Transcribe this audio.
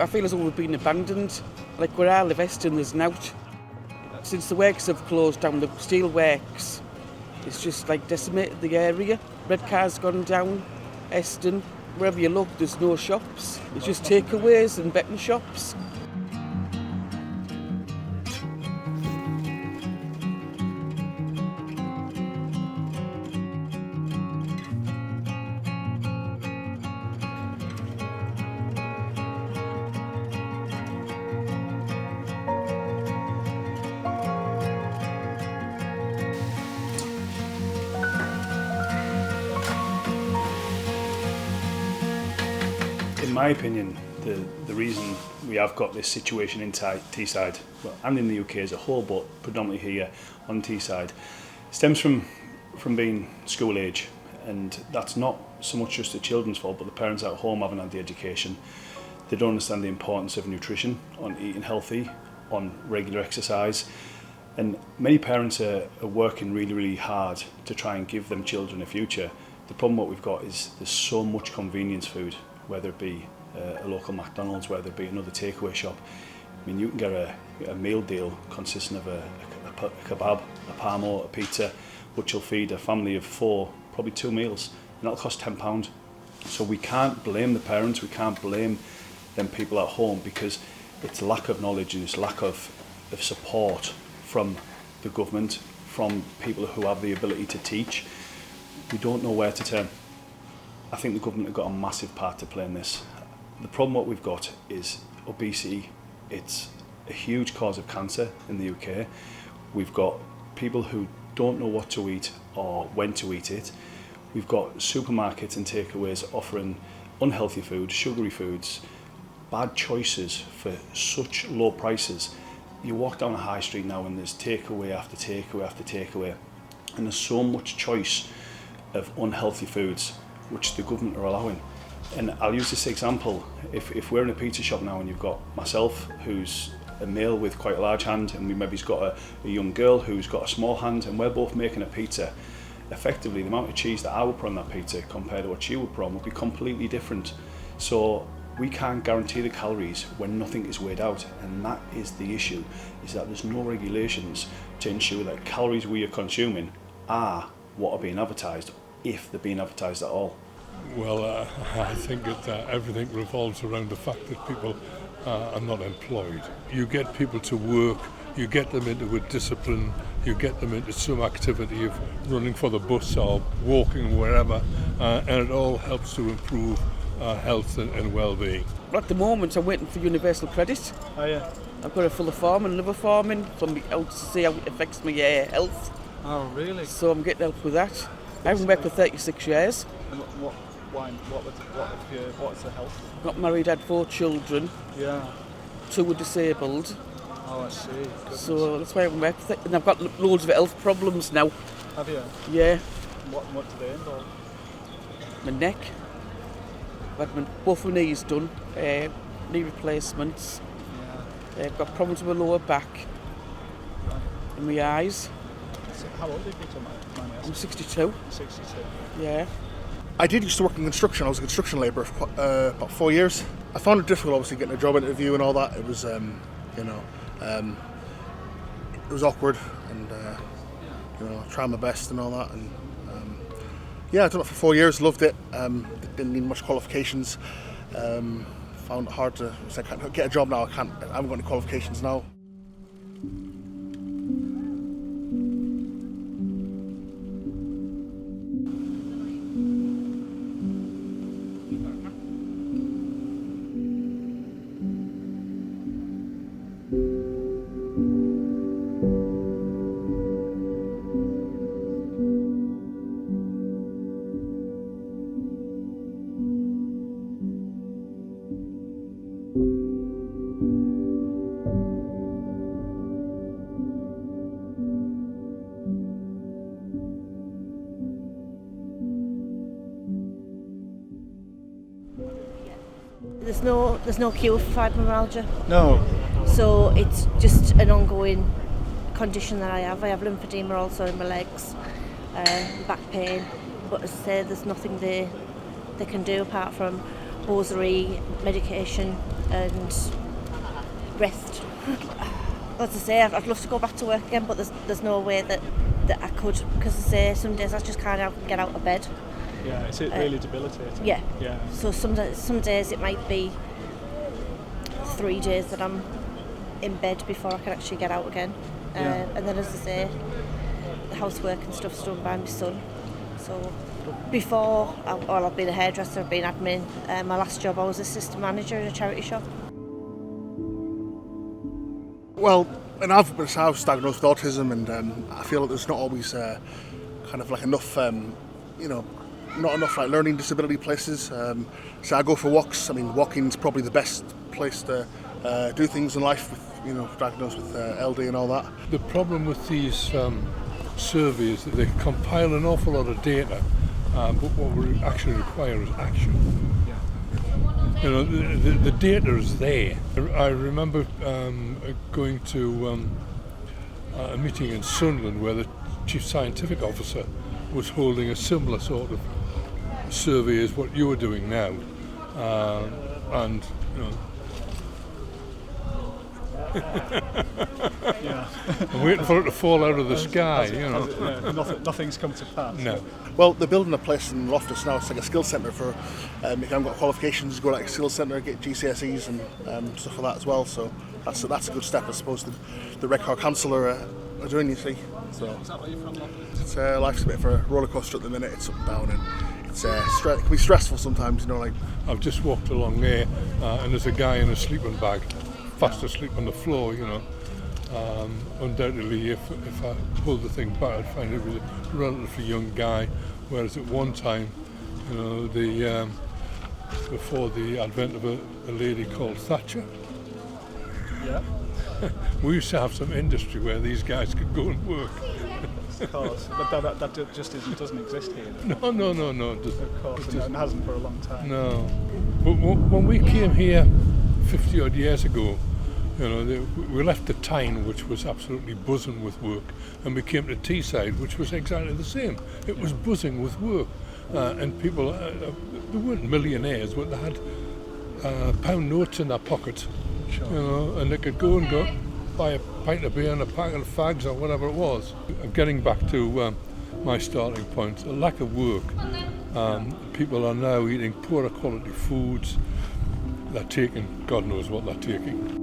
I feel as though we've been abandoned. Like where I live, Eston, there's nought. Since the works have closed down, the steel works, it's just like decimated the area. Redcar's gone down, Eston, wherever you look, there's no shops. It's just takeaways and betting shops. In my opinion, the reason we have got this situation in Teesside, well, and in the UK as a whole, but predominantly here on Teesside, stems from being school age, and that's not so much just the children's fault, but the parents at home haven't had the education. They don't understand the importance of nutrition, on eating healthy, on regular exercise, and many parents are working really, really hard to try and give them children a future. The problem what we've got is there's so much convenience food, whether it be a local McDonald's, whether it be another takeaway shop. I mean, you can get a meal deal consisting of a kebab, a Parmo, a pizza, which will feed a family of 4, probably 2 meals, and that'll cost £10. So we can't blame the parents, we can't blame them people at home, because it's lack of knowledge and it's lack of support from the government, from people who have the ability to teach. We don't know where to turn. I think the government have got a massive part to play in this. The problem what we've got is obesity. It's a huge cause of cancer in the UK. We've got people who don't know what to eat or when to eat it. We've got supermarkets and takeaways offering unhealthy food, sugary foods, bad choices for such low prices. You walk down a high street now and there's takeaway after takeaway after takeaway, and there's so much choice of unhealthy foods which the government are allowing. And I'll use this example. If we're in a pizza shop now and you've got myself, who's a male with quite a large hand, and we maybe's got a young girl who's got a small hand, and we're both making a pizza, effectively the amount of cheese that I would put on that pizza compared to what she would put on would be completely different. So we can't guarantee the calories when nothing is weighed out, and that is the issue, is that there's no regulations to ensure that calories we are consuming are what are being advertised, if they're being advertised at all. Well, I think that everything revolves around the fact that people are not employed. You get people to work, you get them into a discipline, you get them into some activity of running for the bus or walking wherever, and it all helps to improve health and well-being. At the moment, I'm waiting for universal credit. Oh yeah. I've got a full of farming, liver farming, from out to see how it affects my health. Oh really? So I'm getting help with that. I haven't worked for 36 years. And what's the health? Got married, had 4 children. Yeah. 2 were disabled. Oh, I see. Goodness. So that's why I haven't worked for and I've got loads of health problems now. Have you? Yeah. What do they involve? My neck. I've had both my knees done. Knee replacements. Yeah. I've got problems with my lower back. Right. And my eyes. So how old are you, Peter? I'm 62. 62. Yeah. I did used to work in construction. I was a construction labourer for about 4 years. I found it difficult, obviously, getting a job interview and all that. It was, it was awkward, and trying my best and all that. And I've done it for 4 years. Loved it. Didn't need much qualifications. Found it hard to. I can't get a job now. I haven't got any qualifications now. There's no cure for fibromyalgia. No. So it's just an ongoing condition that I have. I have lymphedema also in my legs, back pain. But as I say, there's nothing they can do apart from hosiery, medication, and rest. As I say, I'd love to go back to work again, but there's no way that I could, because I say some days I just can't get out of bed. Yeah, is it really debilitating? Yeah. Yeah. So some days it might be 3 days that I'm in bed before I can actually get out again. Yeah. And then, as I say, the housework and stuff's done by my son. So before, I've been a hairdresser, I've been admin. My last job, I was assistant manager in a charity shop. Well, and I was diagnosed with autism, and I feel like there's not always kind of like enough, not enough like learning disability places. So I go for walks. I mean, walking's probably the best place to do things in life with, diagnosed with LD and all that. The problem with these surveys is that they compile an awful lot of data, but what we actually require is action. The data is there. I remember going to a meeting in Sunderland where the chief scientific officer was holding a similar sort of survey as what you are doing now, and Yeah. I'm waiting for it to fall out of the sky. Nothing's come to pass. No. Well, they're building a place in Loftus now. It's like a skills centre for if you haven't got qualifications, go to like a skills centre, get GCSEs and stuff like that as well. So that's a good step, I suppose. The Redcar Council are doing, you see. So Is that where you're from, it's life's a bit of a roller coaster at the minute. It's up and down, and it's it can be stressful sometimes. Like I've just walked along there, and there's a guy in a sleeping bag, fast asleep on the floor. Undoubtedly, if I pulled the thing back, I'd find it was a relatively young guy. Whereas at one time, before the advent of a lady called Thatcher, Yeah. we used to have some industry where these guys could go and work. Of course, but that just doesn't exist here. No. Of course, and hasn't for a long time. No. But when we came here 50 odd years ago, we left the Tyne, which was absolutely buzzing with work, and we came to Teesside, which was exactly the same. It was buzzing with work, and people, they weren't millionaires, but they had pound notes in their pocket, and they could go buy a pint of beer and a packet of fags or whatever it was. Getting back to my starting point, a lack of work. People are now eating poorer quality foods. They're taking, God knows what they're taking.